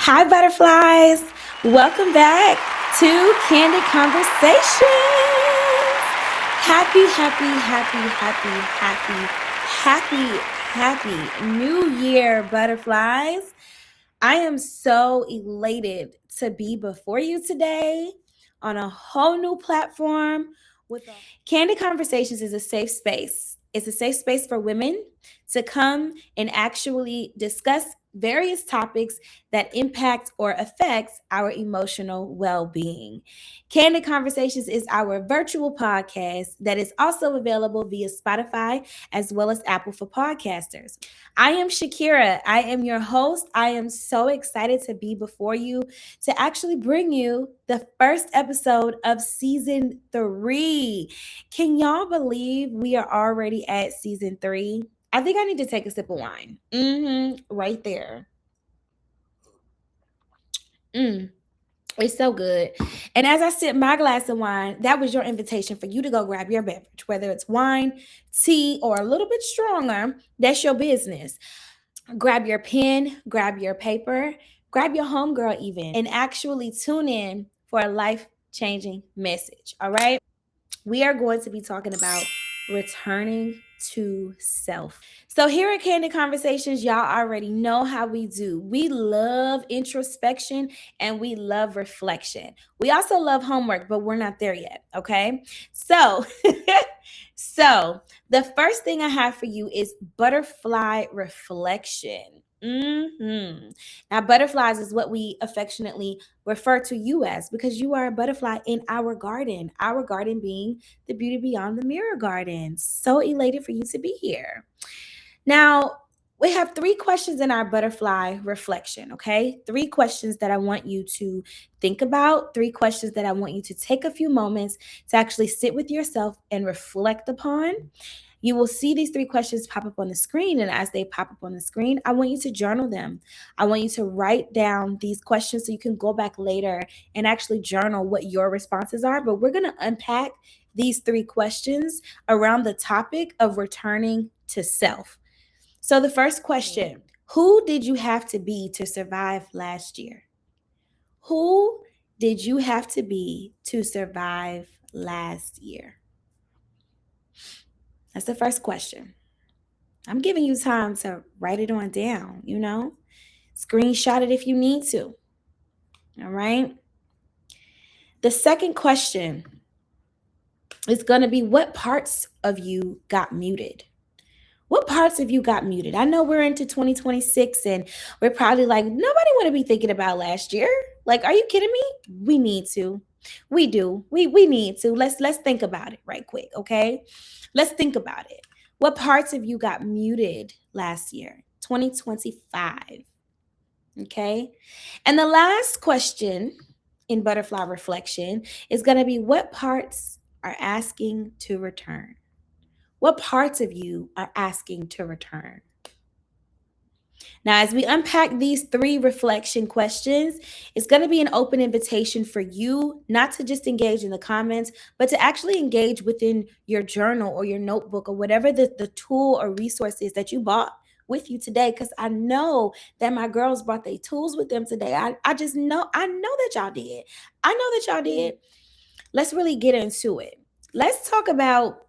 Hi, butterflies. Welcome back to Candid Conversations. Happy New Year, butterflies. I am so elated to be before you today on a whole new platform with Candid Conversations is a safe space. It's a safe space for women to come and actually discuss various topics that impact or affects our emotional well-being. Candid Conversations is our virtual podcast that is also available via Spotify as well as Apple for podcasters. I am Shakira. I am your host. I am so excited to be before you to actually bring you the first episode of season 3. Can y'all believe we are already at season 3? I think I need to take a sip of wine. Right there. It's so good. And as I sip my glass of wine, that was your invitation for you to go grab your beverage, whether it's wine, tea, or a little bit stronger. That's your business. Grab your pen, grab your paper, grab your homegirl even, and actually tune in for a life-changing message. All right. We are going to be talking about returning to self. So, here at Candid Conversations, y'all already know how we do. We love introspection and we love reflection. We also love homework, but we're not there yet. Okay. So, so the first thing I have for you is butterfly reflection. Now, butterflies is what we affectionately refer to you as because you are a butterfly in our garden being the Beauty Beyond the Mirror Garden. So elated for you to be here. Now, we have 3 questions in our butterfly reflection, okay? 3 questions that I want you to think about, 3 questions that I want you to take a few moments to actually sit with yourself and reflect upon. You will see these 3 questions pop up on the screen. And as they pop up on the screen, I want you to journal them. I want you to write down these questions so you can go back later and actually journal what your responses are. But we're going to unpack these 3 questions around the topic of returning to self. So, the first question: who did you have to be to survive last year? Who did you have to be to survive last year? That's the first question. I'm giving you time to write it on down, screenshot it if you need to. All right. The second question is going to be: what parts of you got muted? What parts of you got muted? I know we're into 2026 and we're probably like, nobody want to be thinking about last year. Like, are you kidding me? We need to. We do. We need to. Let's think about it right quick, okay? Let's think about it. What parts of you got muted last year? 2025. Okay? And the last question in butterfly reflection is going to be: what parts are asking to return? What parts of you are asking to return? Now, as we unpack these 3 reflection questions, it's going to be an open invitation for you not to just engage in the comments, but to actually engage within your journal or your notebook or whatever the tool or resource is that you bought with you today. Because I know that my girls brought their tools with them today. I just know, I know that y'all did. I know that y'all did. Let's really get into it. Let's talk about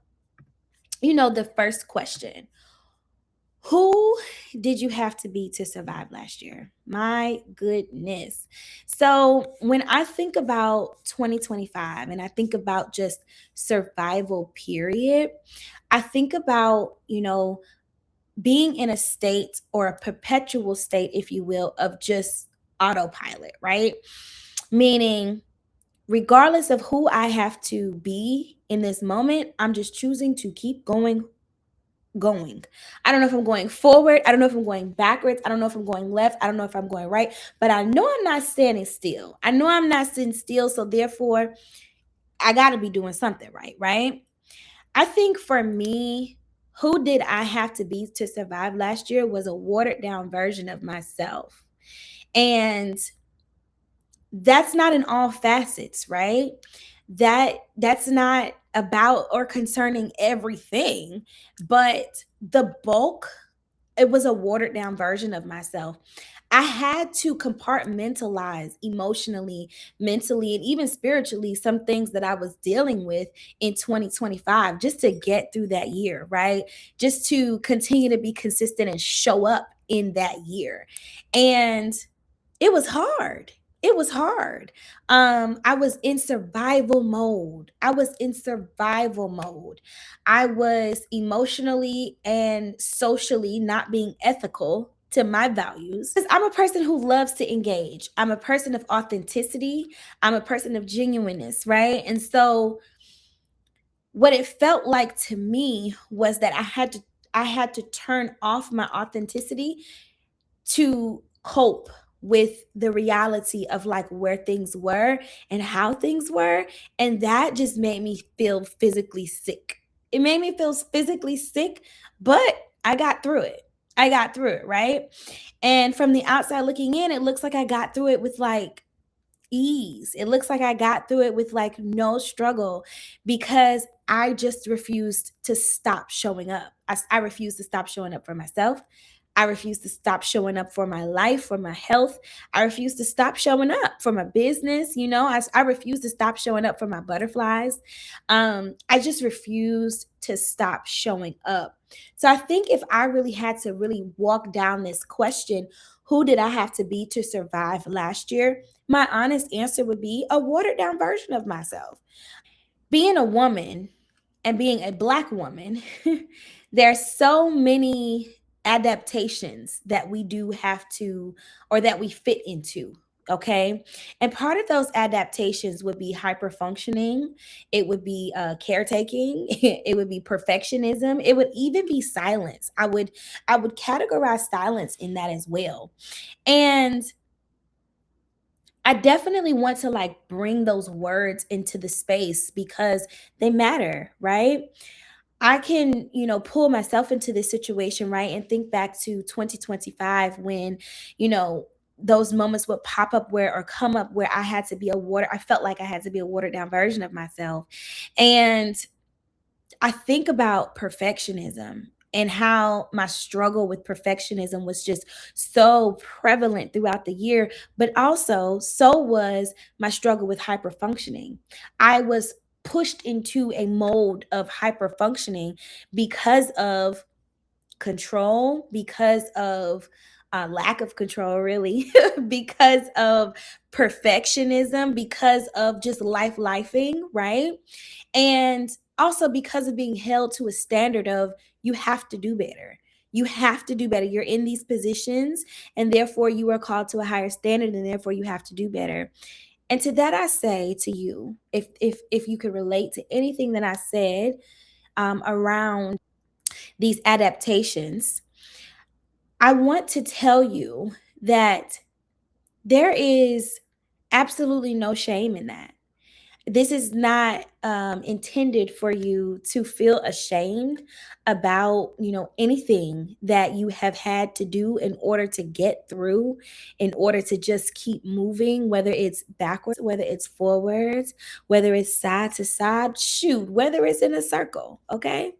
the first question: who did you have to be to survive last year? My goodness. So, when I think about 2025 and I think about just survival, period, I think about, being in a state or a perpetual state, if you will, of just autopilot, right? Meaning, regardless of who I have to be in this moment, I'm just choosing to keep going. I don't know if I'm going forward. I don't know if I'm going backwards. I don't know if I'm going left. I don't know if I'm going right, but I know I'm not standing still. I know I'm not sitting still. So therefore, I got to be doing something right, right? I think for me, who did I have to be to survive last year was a watered down version of myself. And that's not in all facets, right? That's not about or concerning everything, but the bulk, it was a watered down version of myself. I had to compartmentalize emotionally, mentally, and even spiritually some things that I was dealing with in 2025 just to get through that year, right? Just to continue to be consistent and show up in that year. And it was hard. It was hard. I was in survival mode. I was emotionally and socially not being ethical to my values. 'Cause I'm a person who loves to engage. I'm a person of authenticity. I'm a person of genuineness, right? And so what it felt like to me was that I had to turn off my authenticity to cope with the reality of like where things were and how things were. And that just made me feel physically sick. It made me feel physically sick, but I got through it. I got through it, right? And from the outside looking in, it looks like I got through it with like ease. It looks like I got through it with like no struggle because I just refused to stop showing up. I refused to stop showing up for myself. I refuse to stop showing up for my life, for my health. I refuse to stop showing up for my business. I refuse to stop showing up for my butterflies. I just refused to stop showing up. So I think if I really had to really walk down this question, who did I have to be to survive last year? My honest answer would be a watered down version of myself. Being a woman and being a Black woman, there's so many adaptations that we do have to, or that we fit into. Okay. And part of those adaptations would be hyper functioning. It would be caretaking. It would be perfectionism. It would even be silence. I would categorize silence in that as well. And I definitely want to like bring those words into the space because they matter, right? I can, pull myself into this situation, right? And think back to 2025 when, you know, those moments would pop up where or come up where I felt like I had to be a watered down version of myself. And I think about perfectionism and how my struggle with perfectionism was just so prevalent throughout the year, but also so was my struggle with hyperfunctioning. I was pushed into a mold of hyperfunctioning because of control, because of lack of control, really, because of perfectionism, because of just lifing, right? And also because of being held to a standard of you have to do better. You have to do better. You're in these positions, and therefore you are called to a higher standard, and therefore you have to do better. And to that, I say to you, if you could relate to anything that I said around these adaptations, I want to tell you that there is absolutely no shame in that. This is not intended for you to feel ashamed about anything that you have had to do in order to get through, in order to just keep moving, whether it's backwards, whether it's forwards, whether it's side to side, shoot, whether it's in a circle. Okay.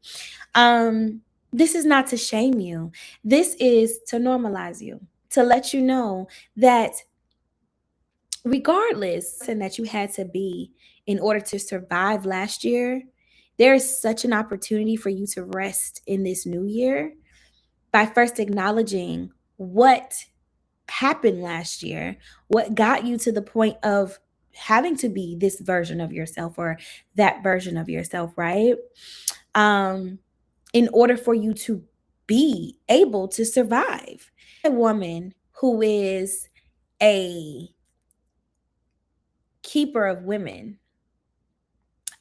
This is not to shame you. This is to normalize you, to let you know that regardless and that you had to be in order to survive last year, there is such an opportunity for you to rest in this new year by first acknowledging what happened last year, what got you to the point of having to be this version of yourself or that version of yourself, right? Um, in order for you to be able to survive. A woman who is a keeper of women,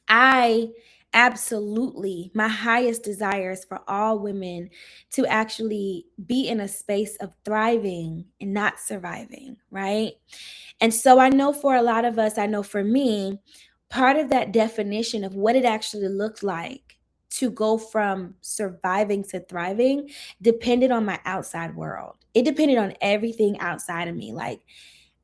I absolutely, my highest desire is for all women to actually be in a space of thriving and not surviving, right? And so I know for a lot of us, I know for me, part of that definition of what it actually looked like to go from surviving to thriving depended on my outside world. It depended on everything outside of me. Like,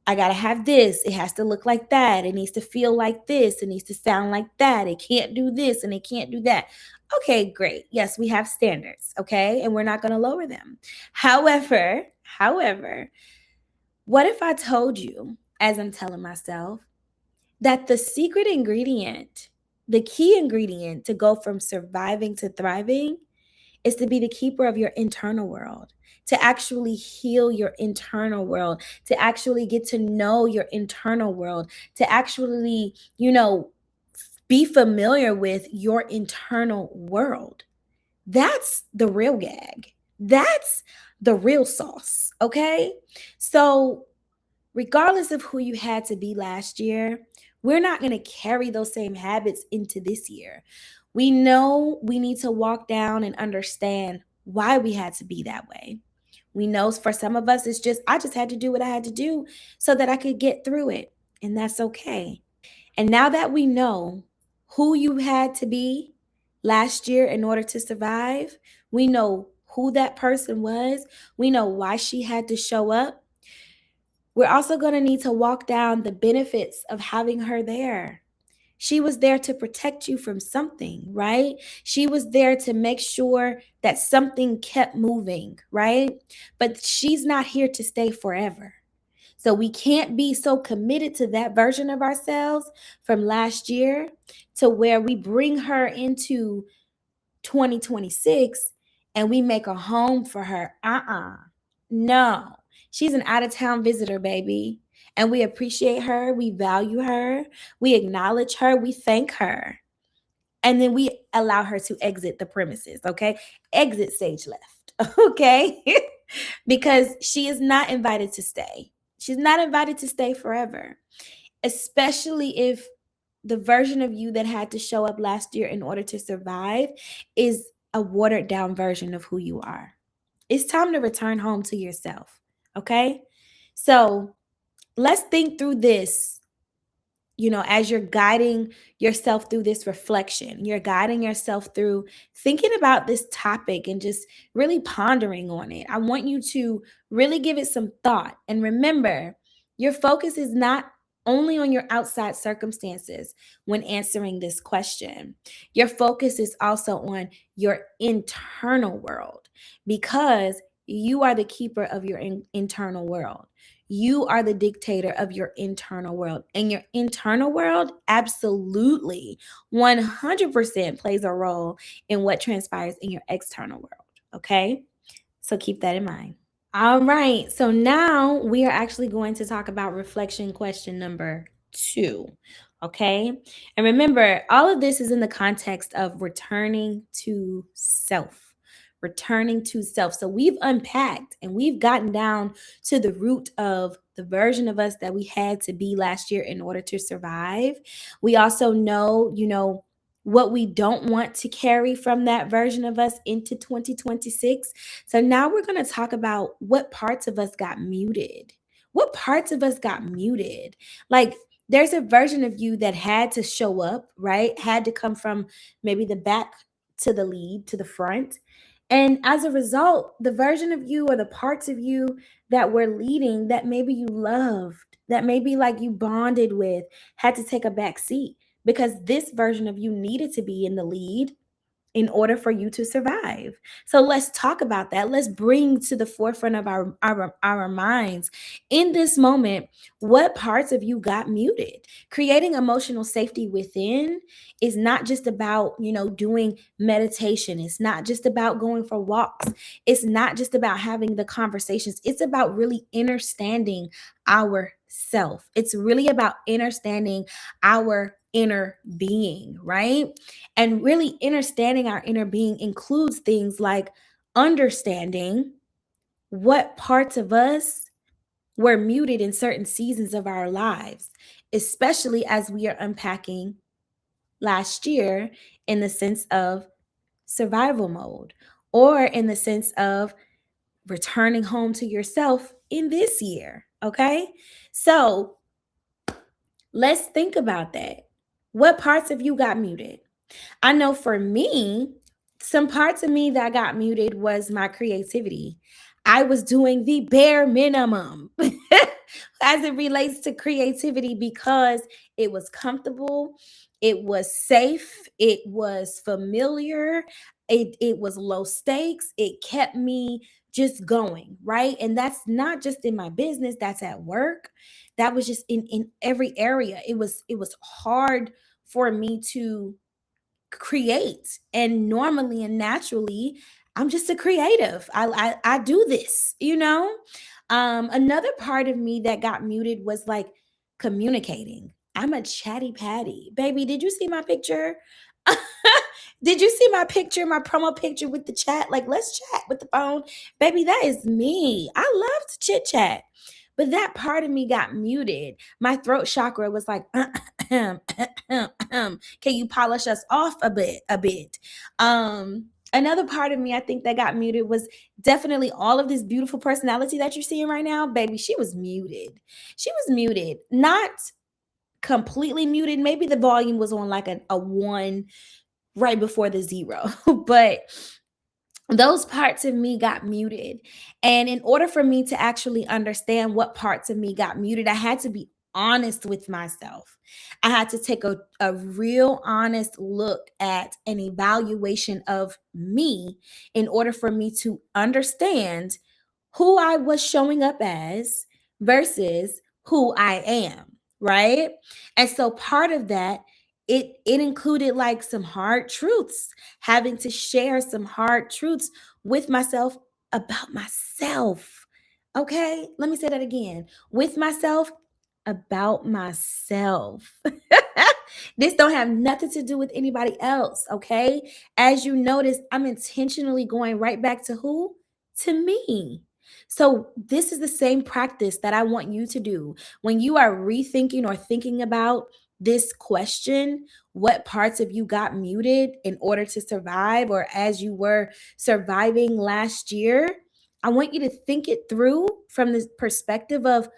I got to have this. It has to look like that. It needs to feel like this. It needs to sound like that. It can't do this and it can't do that. Okay, great. Yes, we have standards, okay? And we're not going to lower them. However, What if I told you, as I'm telling myself, that the secret ingredient, the key ingredient to go from surviving to thriving is to be the keeper of your internal world, to actually heal your internal world, to actually get to know your internal world, to actually, be familiar with your internal world. That's the real gag. That's the real sauce, okay? So, regardless of who you had to be last year, we're not going to carry those same habits into this year. We know we need to walk down and understand why we had to be that way. We know for some of us, it's just, I just had to do what I had to do so that I could get through it. And that's okay. And now that we know who you had to be last year in order to survive, we know who that person was, we know why she had to show up. We're also going to need to walk down the benefits of having her there. She was there to protect you from something, right? She was there to make sure that something kept moving, right? But she's not here to stay forever. So we can't be so committed to that version of ourselves from last year to where we bring her into 2026 and we make a home for her. No. She's an out of town visitor, baby. And we appreciate her. We value her. We acknowledge her. We thank her. And then we allow her to exit the premises, okay? Exit stage left, okay? Because she is not invited to stay. She's not invited to stay forever, especially if the version of you that had to show up last year in order to survive is a watered down version of who you are. It's time to return home to yourself, okay? So let's think through this, as you're guiding yourself through this reflection, you're guiding yourself through thinking about this topic and just really pondering on it. I want you to really give it some thought. And remember, your focus is not only on your outside circumstances when answering this question. Your focus is also on your internal world because you are the keeper of your internal world. You are the dictator of your internal world. And your internal world absolutely 100% plays a role in what transpires in your external world. Okay? So keep that in mind. All right. So now we are actually going to talk about reflection question number 2. Okay. And remember, all of this is in the context of returning to self. Returning to self. So we've unpacked and we've gotten down to the root of the version of us that we had to be last year in order to survive. We also know, what we don't want to carry from that version of us into 2026. So now we're going to talk about what parts of us got muted. What parts of us got muted? Like, there's a version of you that had to show up, right? Had to come from maybe the back to the lead, to the front. And as a result, the version of you or the parts of you that were leading that maybe you loved, that maybe like you bonded with, had to take a back seat because this version of you needed to be in the lead in order for you to survive. So let's talk about that. Let's bring to the forefront of our minds in this moment what parts of you got muted. Creating emotional safety within is not just about, doing meditation. It's not just about going for walks. It's not just about having the conversations. It's about really understanding ourself. It's really about understanding our inner being, right? And really understanding our inner being includes things like understanding what parts of us were muted in certain seasons of our lives, especially as we are unpacking last year in the sense of survival mode or in the sense of returning home to yourself in this year. Okay. So let's think about that. What parts of you got muted? I know for me, some parts of me that got muted was my creativity. I was doing the bare minimum as it relates to creativity because it was comfortable, it was safe, it was familiar, it was low stakes, it kept me just going, right? And that's not just in my business, that's at work. That was just in every area. It was hard for me to create. And normally and naturally, I'm just a creative. I do this, you know? Another part of me that got muted was like communicating. I'm a chatty patty. Baby, did you see my picture? Did you see my picture, my promo picture with the chat? Like, let's chat with the phone. Baby, that is me. I love to chit chat. But that part of me got muted. My throat chakra was like, can you polish us off a bit? Another part of me, I think, that got muted was definitely all of this beautiful personality that you're seeing right now. Baby, she was muted. She was muted. Not completely muted. Maybe the volume was on like a one right before the zero. But those parts of me got muted. And in order for me to actually understand what parts of me got muted, I had to be honest with myself. I had to take a real honest look at an evaluation of me in order for me to understand who I was showing up as versus who I am, right? And so part of that, it included like some hard truths, having to share some hard truths with myself about myself. Okay? Let me say that again. With myself about myself. This don't have nothing to do with anybody else, okay? As you notice, I'm intentionally going right back to who? To me. So, this is the same practice that I want you to do when you are rethinking or thinking about this question: what parts of you got muted in order to survive, or as you were surviving last year? I want you to think it through from the perspective of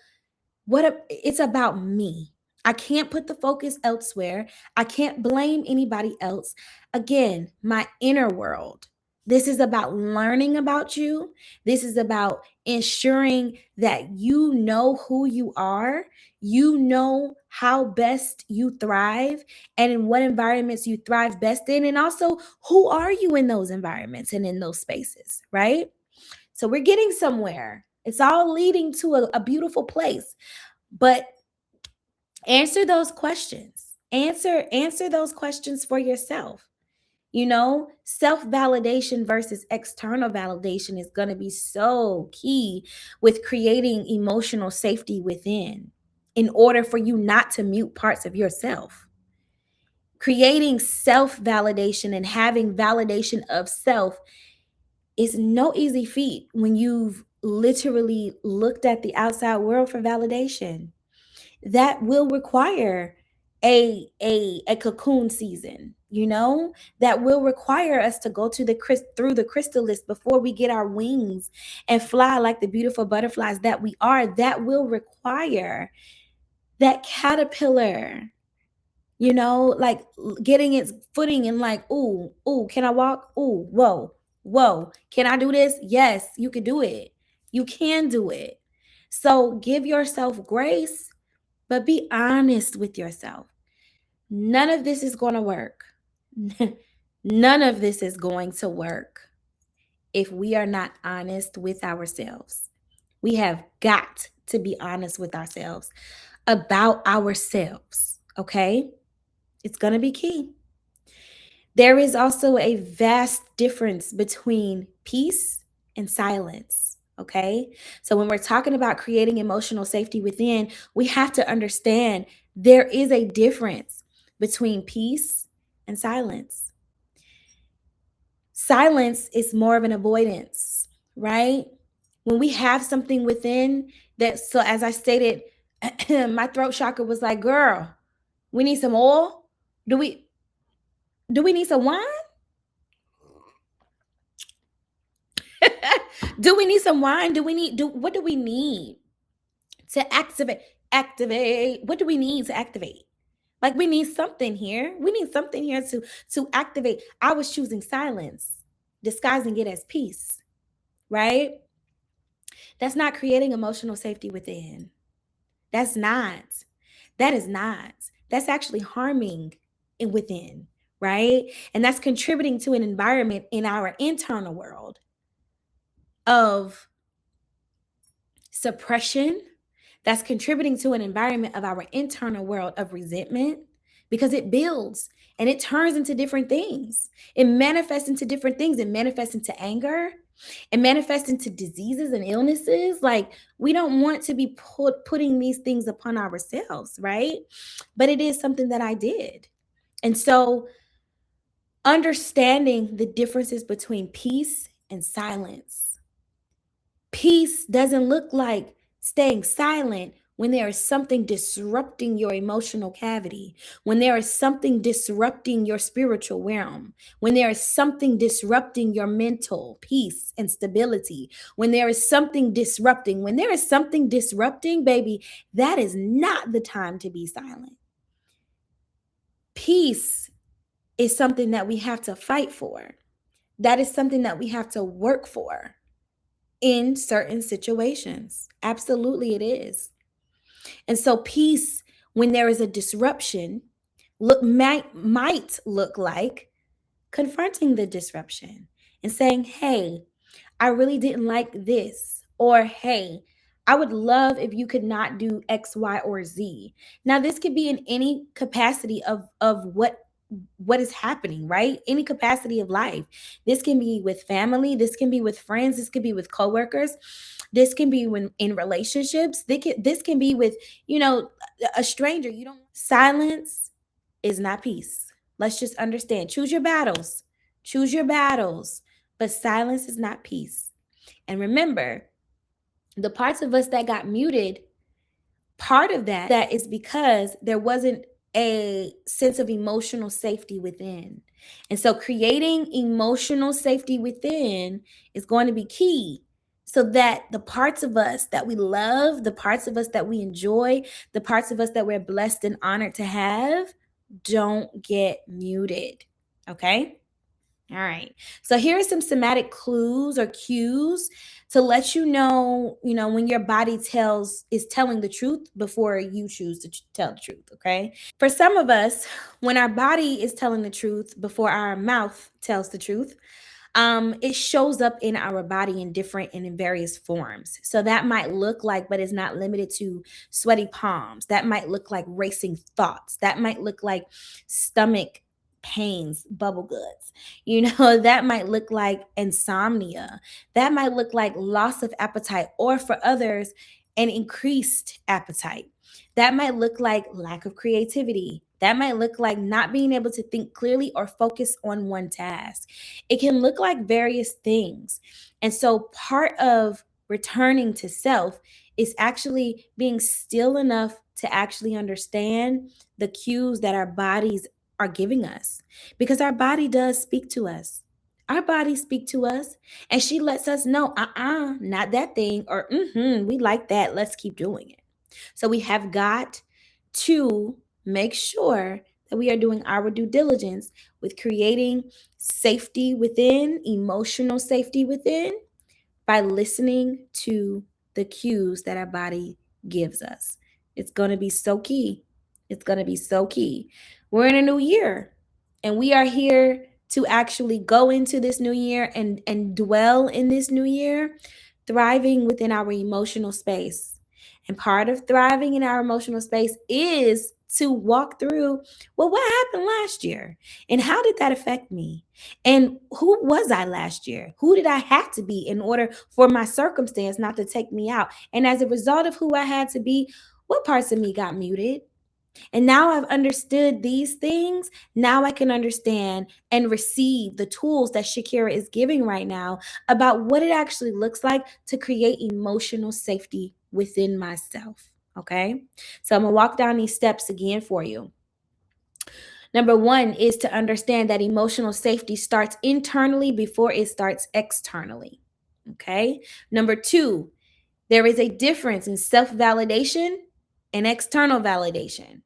it's about me. I can't put the focus elsewhere. I can't blame anybody else. Again, my inner world. This is about learning about you. This is about ensuring that you know who you are. You know how best you thrive and in what environments you thrive best in. And also, who are you in those environments and in those spaces, right? So we're getting somewhere. It's all leading to a beautiful place. But answer those questions. Answer those questions for yourself. You know, self-validation versus external validation is going to be so key with creating emotional safety within in order for you not to mute parts of yourself. Creating self-validation and having validation of self is no easy feat when you've literally looked at the outside world for validation. That will require a cocoon season, you know, that will require us to go to through the chrysalis before we get our wings and fly like the beautiful butterflies that we are. That will require that caterpillar, you know, like getting its footing and like, ooh, can I walk? Ooh, whoa, can I do this? Yes, you can do it. You can do it. So give yourself grace, but be honest with yourself. None of this is going to work. None of this is going to work if we are not honest with ourselves. We have got to be honest with ourselves about ourselves, okay? It's going to be key. There is also a vast difference between peace and silence. Okay. So when we're talking about creating emotional safety within, we have to understand there is a difference between peace and silence. Silence is more of an avoidance, right? When we have something within that, so as I stated, my throat chakra was like, girl, we need some oil. Do we need some wine? Do we need some wine? What do we need to activate? What do we need to activate? Like we need something here. We need something here to activate. I was choosing silence, disguising it as peace, right? That's not creating emotional safety within. That's not. That is not. That's actually harming within, right? And that's contributing to an environment in our internal world of suppression that's contributing to an environment of our internal world of resentment, because it builds and it turns into different things. It manifests into different things. It manifests into anger. It manifests into diseases and illnesses. Like, we don't want to be putting these things upon ourselves, right? But it is something that I did. And so, understanding the differences between peace and silence. Peace doesn't look like staying silent when there is something disrupting your emotional cavity, when there is something disrupting your spiritual realm, when there is something disrupting your mental peace and stability, when there is something disrupting, baby, that is not the time to be silent. Peace is something that we have to fight for. That is something that we have to work for in certain situations. Absolutely, it is. And so, peace, when there is a disruption, might look like confronting the disruption and saying, "Hey, I really didn't like this," or "Hey, I would love if you could not do X, Y, or Z." Now, this could be in any capacity of what is happening, right? Any capacity of life. This can be with family, this can be with friends, this could be with coworkers, this can be when in relationships, this can be with, a stranger. You don't Silence is not peace. Let's just understand. Choose your battles. Choose your battles. But silence is not peace. And remember, the parts of us that got muted, part of that is because there wasn't a sense of emotional safety within. And so creating emotional safety within is going to be key, so that the parts of us that we love, the parts of us that we enjoy, the parts of us that we're blessed and honored to have don't get muted. Okay? All right. So here are some somatic clues or cues to let when your body is telling the truth before you choose to tell the truth, okay? For some of us, when our body is telling the truth before our mouth tells the truth, it shows up in our body in different and in various forms. So that might look like, but it's not limited to, sweaty palms. That might look like racing thoughts. That might look like stomach pains, bubble guts. That might look like insomnia. That might look like loss of appetite, or for others, an increased appetite. That might look like lack of creativity. That might look like not being able to think clearly or focus on one task. It can look like various things. And so part of returning to self is actually being still enough to actually understand the cues that our bodies are giving us, because our body does speak to us. Our bodies speak to us, and she lets us know, not that thing, or we like that. Let's keep doing it. So we have got to make sure that we are doing our due diligence with creating safety within, emotional safety within, by listening to the cues that our body gives us. It's going to be so key. It's going to be so key. We're in a new year, and we are here to actually go into this new year and dwell in this new year, thriving within our emotional space. And part of thriving in our emotional space is to walk through, well, what happened last year? And how did that affect me? And who was I last year? Who did I have to be in order for my circumstance not to take me out? And as a result of who I had to be, what parts of me got muted? And now I've understood these things. Now I can understand and receive the tools that Shakira is giving right now about what it actually looks like to create emotional safety within myself. Okay. So I'm going to walk down these steps again for you. Number one is to understand that emotional safety starts internally before it starts externally. Okay. Number two, there is a difference in self-validation and external validation.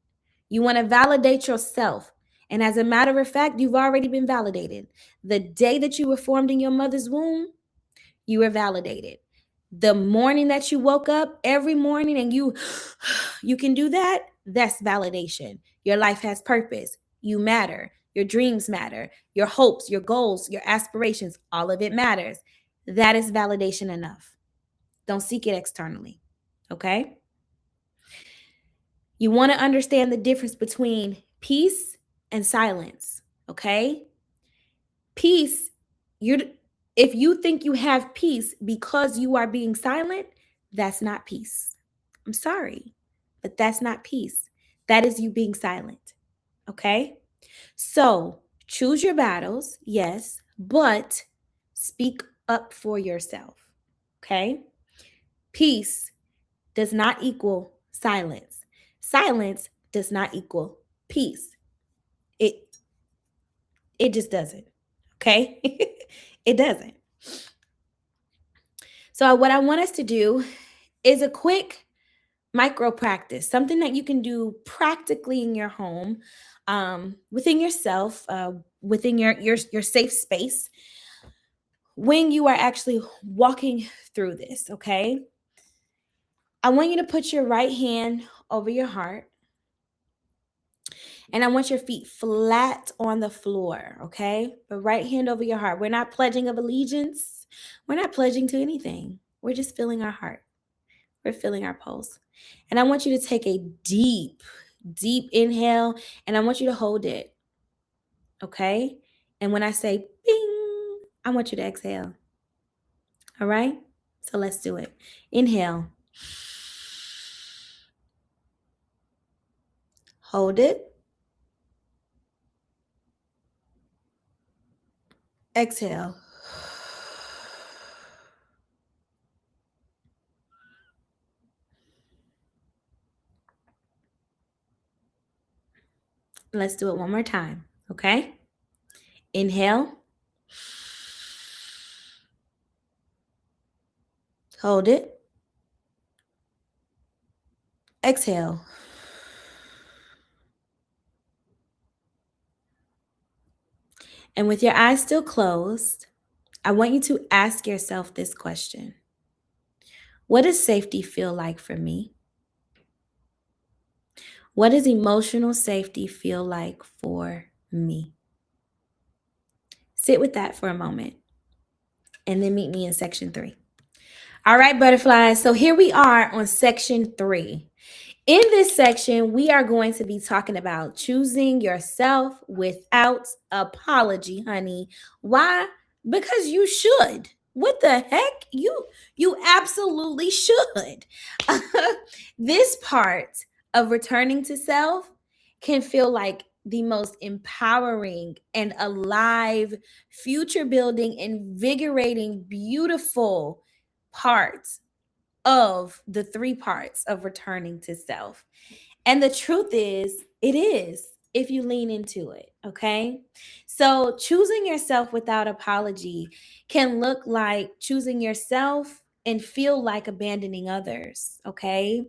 You want to validate yourself. And as a matter of fact, you've already been validated. The day that you were formed in your mother's womb, you were validated. The morning that you woke up every morning and you can do that, that's validation. Your life has purpose. You matter. Your dreams matter. Your hopes, your goals, your aspirations, all of it matters. That is validation enough. Don't seek it externally. Okay? You want to understand the difference between peace and silence. Okay? Peace, you're if you think you have peace because you are being silent, that's not peace. I'm sorry, but that's not peace. That is you being silent. Okay? So, choose your battles, yes, but speak up for yourself. Okay? Peace does not equal silence. Silence does not equal peace. It it just doesn't. Okay? It doesn't. So what I want us to do is a quick micro practice, something that you can do practically in your home, within yourself, within your safe space when you are actually walking through this. Okay, I want you to put your right hand over your heart, and I want your feet flat on the floor. Okay, but right hand over your heart. We're not pledging of allegiance. We're not pledging to anything. We're just feeling our heart. We're feeling our pulse. And I want you to take a deep, deep inhale, and I want you to hold it. Okay? And when I say bing, I want you to exhale. All right? So let's do it. Inhale. Hold it. Exhale. Let's do it one more time. Okay? Inhale. Hold it. Exhale. And with your eyes still closed, I want you to ask yourself this question. What does safety feel like for me? What does emotional safety feel like for me? Sit with that for a moment and then meet me in section 3. All right, butterflies. So here we are on section 3. In this section, we are going to be talking about choosing yourself without apology, honey. Why? Because you should. What the heck? You absolutely should. This part of returning to self can feel like the most empowering and alive, future building, invigorating, beautiful part of the 3 parts of returning to self. And the truth is, it is if you lean into it, okay? So, choosing yourself without apology can look like choosing yourself and feel like abandoning others, okay?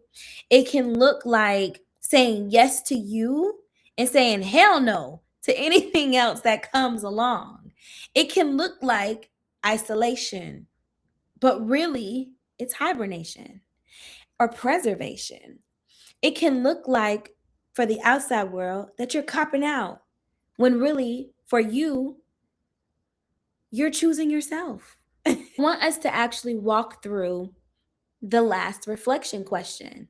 It can look like saying yes to you and saying hell no to anything else that comes along. It can look like isolation, but really, it's hibernation or preservation. It can look like for the outside world that you're copping out when really for you, you're choosing yourself. I want us to actually walk through the last reflection question.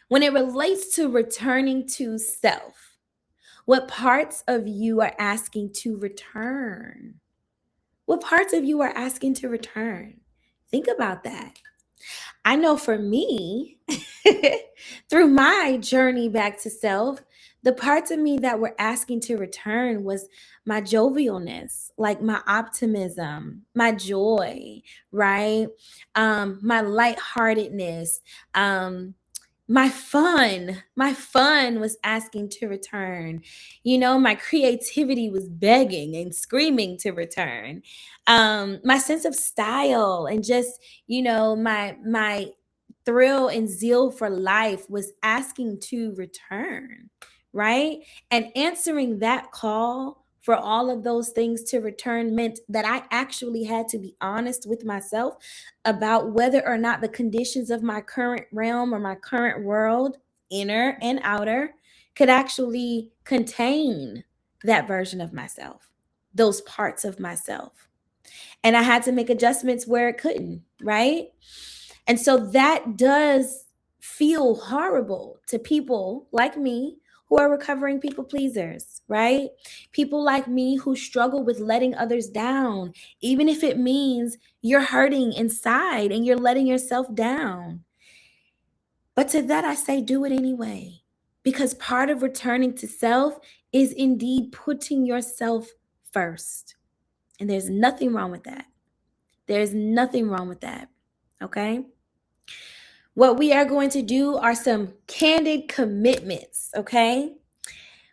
When it relates to returning to self, what parts of you are asking to return? What parts of you are asking to return? Think about that. I know for me, through my journey back to self, the parts of me that were asking to return was my jovialness, like my optimism, my joy, right? My lightheartedness, my fun was asking to return. My creativity was begging and screaming to return. My sense of style and just my thrill and zeal for life was asking to return, right? And answering that call for all of those things to return meant that I actually had to be honest with myself about whether or not the conditions of my current realm or my current world, inner and outer, could actually contain that version of myself, those parts of myself. And I had to make adjustments where it couldn't, right? And so that does feel horrible to people like me who are recovering people pleasers, right? People like me who struggle with letting others down, even if it means you're hurting inside and you're letting yourself down. But to that, I say, do it anyway. Because part of returning to self is indeed putting yourself first. And there's nothing wrong with that. There's nothing wrong with that. Okay? What we are going to do are some candid commitments. Okay?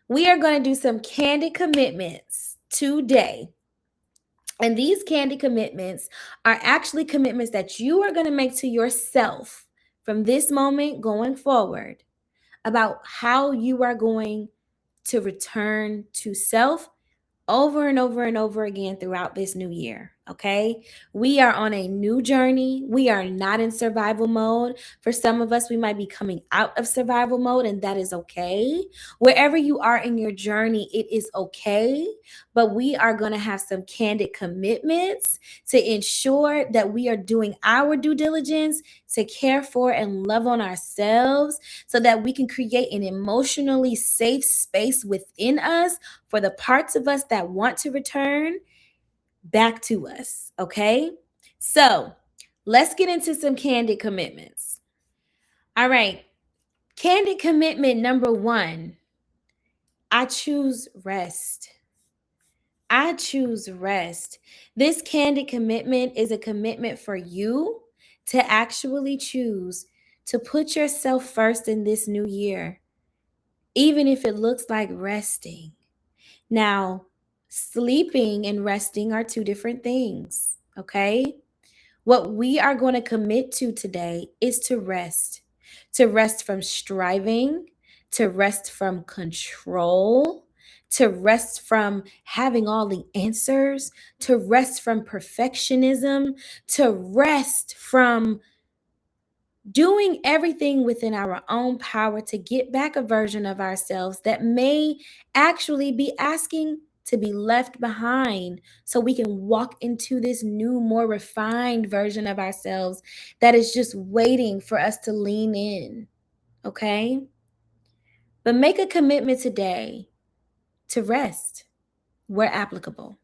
We are going to do some candid commitments today. And these candid commitments are actually commitments that you are going to make to yourself from this moment going forward about how you are going to return to self over and over and over again throughout this new year. Okay. We are on a new journey. We are not in survival mode. For some of us, we might be coming out of survival mode, and that is okay. Wherever you are in your journey, it is okay. But we are going to have some candid commitments to ensure that we are doing our due diligence to care for and love on ourselves so that we can create an emotionally safe space within us for the parts of us that want to return back to us. Okay. So let's get into some candid commitments. All right. Candid commitment number 1, I choose rest. I choose rest. This candid commitment is a commitment for you to actually choose to put yourself first in this new year, even if it looks like resting. Now, sleeping and resting are two different things, okay? What we are going to commit to today is to rest from striving, to rest from control, to rest from having all the answers, to rest from perfectionism, to rest from doing everything within our own power to get back a version of ourselves that may actually be asking to be left behind so we can walk into this new, more refined version of ourselves that is just waiting for us to lean in. Okay? But make a commitment today to rest where applicable.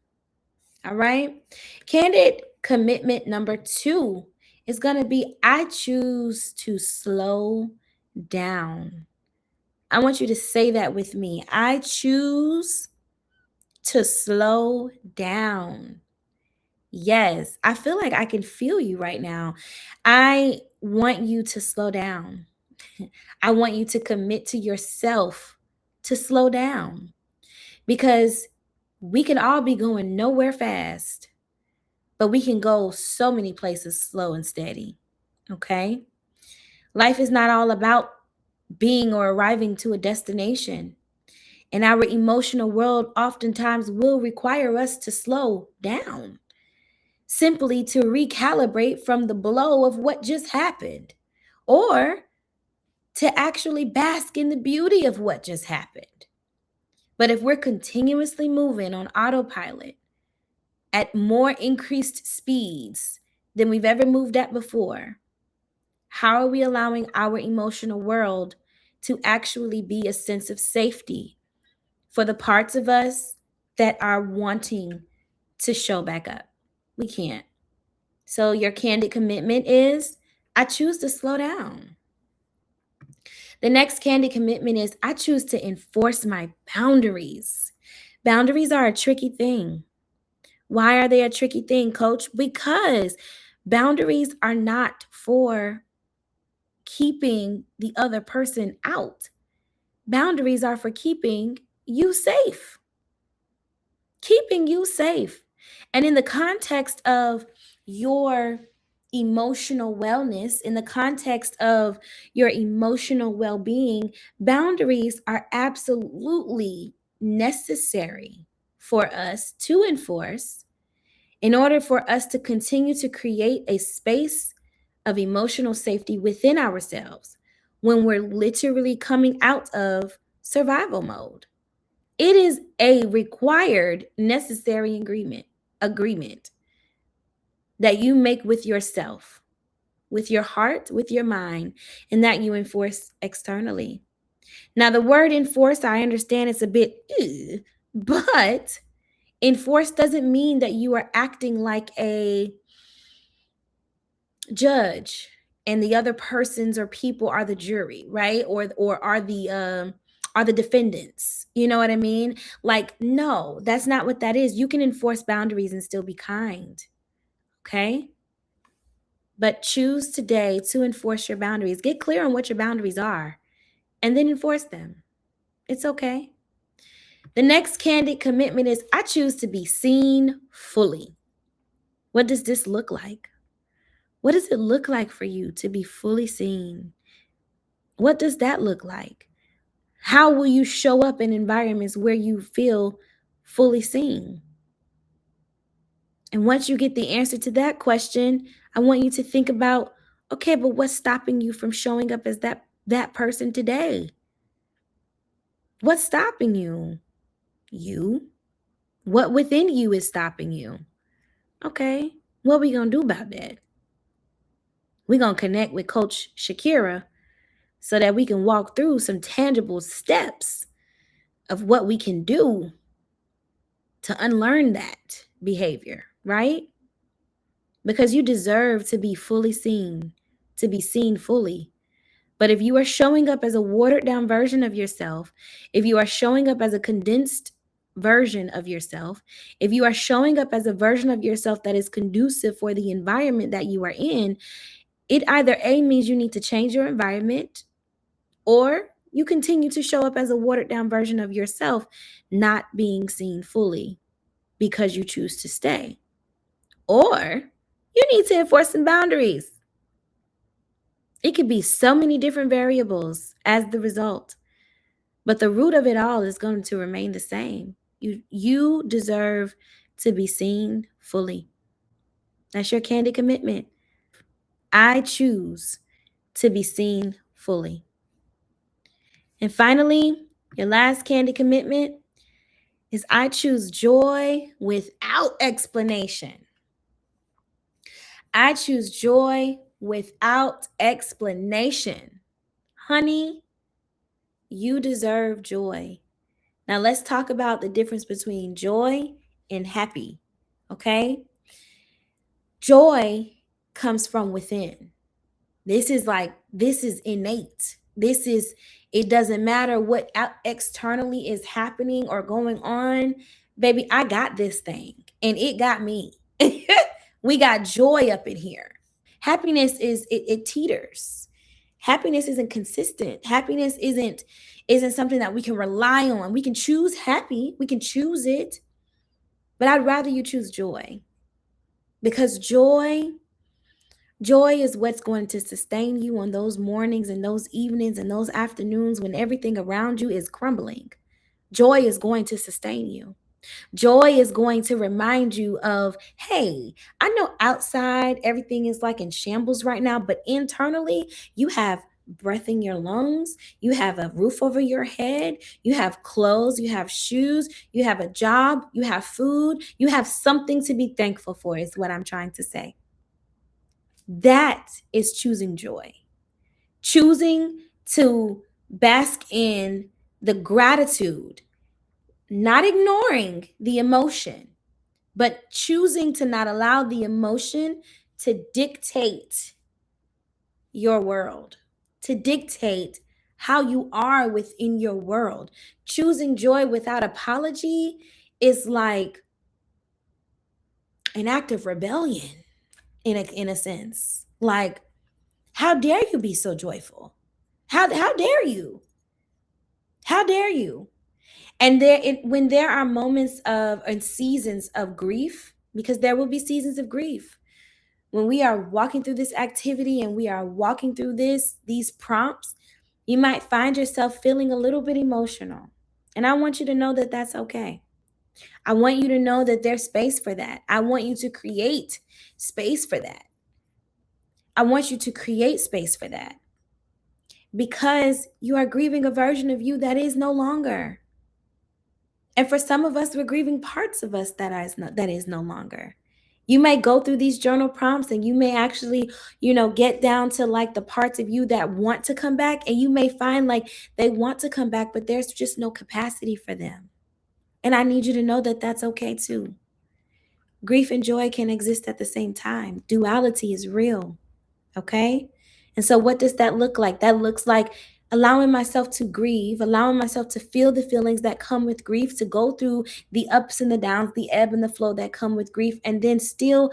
All right? Candid commitment number 2 is going to be I choose to slow down. I want you to say that with me. I choose to slow down. Yes, I feel like I can feel you right now. I want you to slow down. I want you to commit to yourself to slow down because we can all be going nowhere fast, but we can go so many places slow and steady. Okay? Life is not all about being or arriving to a destination. And our emotional world oftentimes will require us to slow down, simply to recalibrate from the blow of what just happened, or to actually bask in the beauty of what just happened. But if we're continuously moving on autopilot at more increased speeds than we've ever moved at before, how are we allowing our emotional world to actually be a sense of safety for the parts of us that are wanting to show back up? We can't. So your candid commitment is I choose to slow down. The next candid commitment is I choose to enforce my boundaries. Boundaries are a tricky thing. Why are they a tricky thing, coach? Because boundaries are not for keeping the other person out. Boundaries are for keeping you safe. Keeping you safe. And in the context of your emotional wellness, in the context of your emotional well being, boundaries are absolutely necessary for us to enforce in order for us to continue to create a space of emotional safety within ourselves when we're literally coming out of survival mode. It is a required, necessary agreement. that you make with yourself, with your heart, with your mind, and that you enforce externally. Now, the word enforce, I understand it's a bit, but enforce doesn't mean that you are acting like a judge and the other persons or people are the jury, right? Or are the defendants. You know what I mean? Like, no, that's not what that is. You can enforce boundaries and still be kind. Okay? But choose today to enforce your boundaries. Get clear on what your boundaries are and then enforce them. It's okay. The next candid commitment is I choose to be seen fully. What does this look like? What does it look like for you to be fully seen? What does that look like? How will you show up in environments where you feel fully seen? And once you get the answer to that question, I want you to think about, okay, but what's stopping you from showing up as that person today? What's stopping you? You. What within you is stopping you? Okay, what we going to do about that? We're going to connect with Coach Shakira so that we can walk through some tangible steps of what we can do to unlearn that behavior, right? Because you deserve to be fully seen, to be seen fully. But if you are showing up as a watered down version of yourself, if you are showing up as a condensed version of yourself, if you are showing up as a version of yourself that is conducive for the environment that you are in, it either A means you need to change your environment, or you continue to show up as a watered down version of yourself, not being seen fully because you choose to stay. Or you need to enforce some boundaries. It could be so many different variables as the result, but the root of it all is going to remain the same. You deserve to be seen fully. That's your candid commitment. I choose to be seen fully. And finally, your last candid commitment is I choose joy without explanation. I choose joy without explanation. Honey, you deserve joy. Now let's talk about the difference between joy and happy, okay? Joy comes from within. This is innate. It doesn't matter what externally is happening or going on. Baby, I got this thing and it got me. We got joy up in here. Happiness it teeters. Happiness isn't consistent. Happiness isn't something that we can rely on. We can choose happy, we can choose it, but I'd rather you choose joy. Because joy is what's going to sustain you on those mornings and those evenings and those afternoons when everything around you is crumbling. Joy is going to sustain you. Joy is going to remind you of, hey, I know outside everything is like in shambles right now, but internally you have breath in your lungs, you have a roof over your head, you have clothes, you have shoes, you have a job, you have food, you have something to be thankful for, is what I'm trying to say. That is choosing joy. Choosing to bask in the gratitude, not ignoring the emotion, but choosing to not allow the emotion to dictate your world, to dictate how you are within your world. Choosing joy without apology is like an act of rebellion in a sense. Like, how dare you be so joyful? How dare you? How dare you? And when there are moments of and seasons of grief, because there will be seasons of grief, when we are walking through this activity and we are walking through these prompts, you might find yourself feeling a little bit emotional. And I want you to know that that's okay. I want you to know that there's space for that. I want you to create space for that. I want you to create space for that because you are grieving a version of you that is no longer. And for some of us, we're grieving parts of us that is no longer. You may go through these journal prompts and you may actually, get down to like the parts of you that want to come back, and you may find like they want to come back, but there's just no capacity for them. And I need you to know that that's okay too. Grief and joy can exist at the same time. Duality is real. Okay. And so, what does that look like? That looks like allowing myself to grieve, allowing myself to feel the feelings that come with grief, to go through the ups and the downs, the ebb and the flow that come with grief, and then still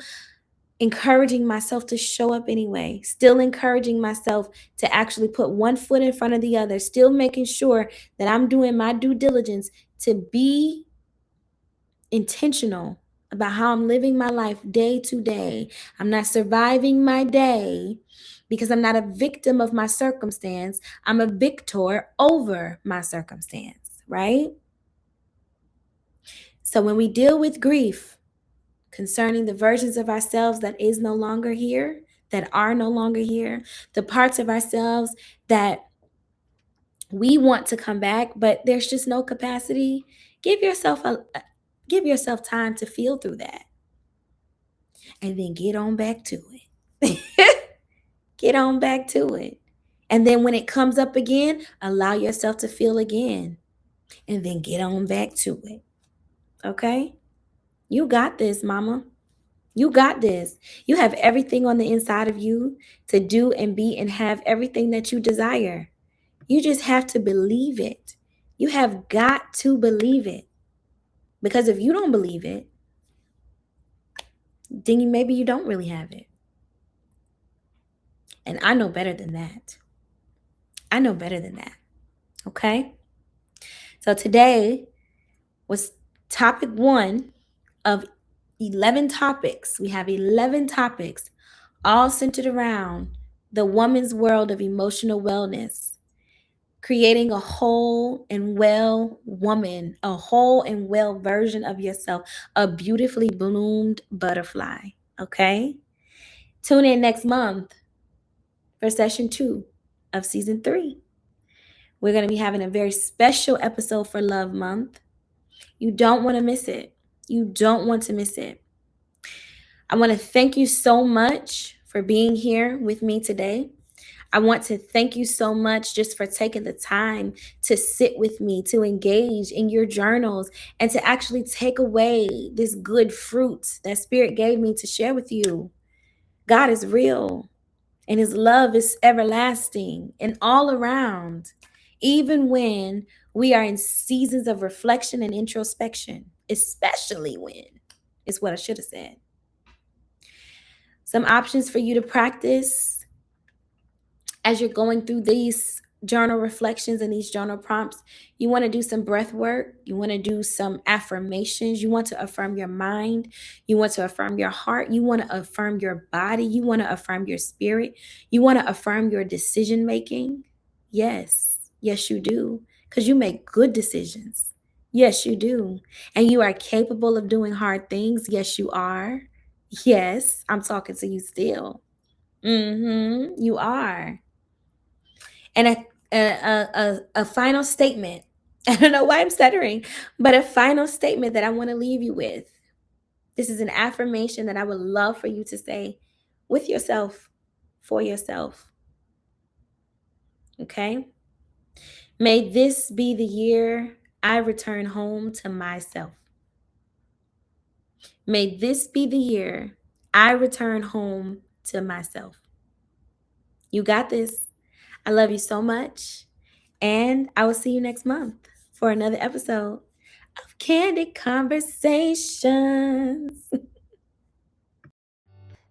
encouraging myself to show up anyway, still encouraging myself to actually put one foot in front of the other, still making sure that I'm doing my due diligence to be intentional about how I'm living my life day to day. I'm not surviving my day because I'm not a victim of my circumstance. I'm a victor over my circumstance, right? So when we deal with grief concerning the versions of ourselves that is no longer here, that are no longer here, the parts of ourselves that we want to come back, but there's just no capacity, give yourself time to feel through that. And then get on back to it. Get on back to it. And then when it comes up again, allow yourself to feel again. And then get on back to it. Okay? You got this, mama. You got this. You have everything on the inside of you to do and be and have everything that you desire. You just have to believe it. You have got to believe it. Because if you don't believe it, then maybe you don't really have it. And I know better than that. I know better than that. Okay? So today was topic 1 of 11 topics. We have 11 topics, all centered around the woman's world of emotional wellness, creating a whole and well woman, a whole and well version of yourself, a beautifully bloomed butterfly. Okay? Tune in next month for session 2 of season 3. We're going to be having a very special episode for Love Month. You don't want to miss it. You don't want to miss it. I want to thank you so much for being here with me today. I want to thank you so much just for taking the time to sit with me, to engage in your journals, and to actually take away this good fruit that Spirit gave me to share with you. God is real, and His love is everlasting and all around, even when we are in seasons of reflection and introspection, especially when, is what I should have said. Some options for you to practice as you're going through these journal reflections and these journal prompts. You want to do some breath work. You want to do some affirmations. You want to affirm your mind. You want to affirm your heart. You want to affirm your body. You want to affirm your spirit. You want to affirm your decision making. Yes, you do. Because you make good decisions. Yes, you do. And you are capable of doing hard things. Yes, you are. Yes, I'm talking to you still. You are. And a final statement. I don't know why I'm stuttering, but a final statement that I want to leave you with. This is an affirmation that I would love for you to say with yourself, for yourself. Okay? May this be the year I return home to myself. May this be the year I return home to myself. You got this. I love you so much. And I will see you next month for another episode of Candid Conversations.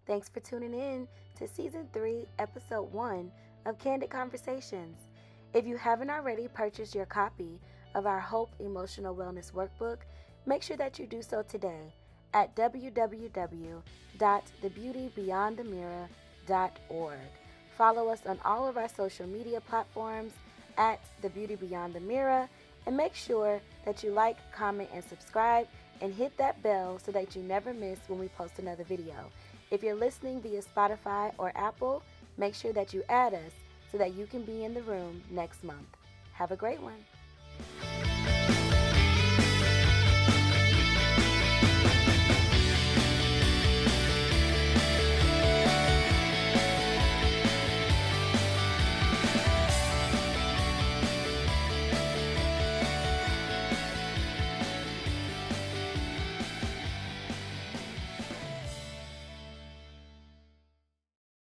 Thanks for tuning in to Season 3, Episode 1 of Candid Conversations. If you haven't already purchased your copy of our Hope Emotional Wellness Workbook, make sure that you do so today at www.thebeautybeyondthemirror.org. Follow us on all of our social media platforms at The Beauty Beyond the Mirror, and make sure that you like, comment, and subscribe, and hit that bell so that you never miss when we post another video. If you're listening via Spotify or Apple, make sure that you add us so that you can be in the room next month. Have a great one.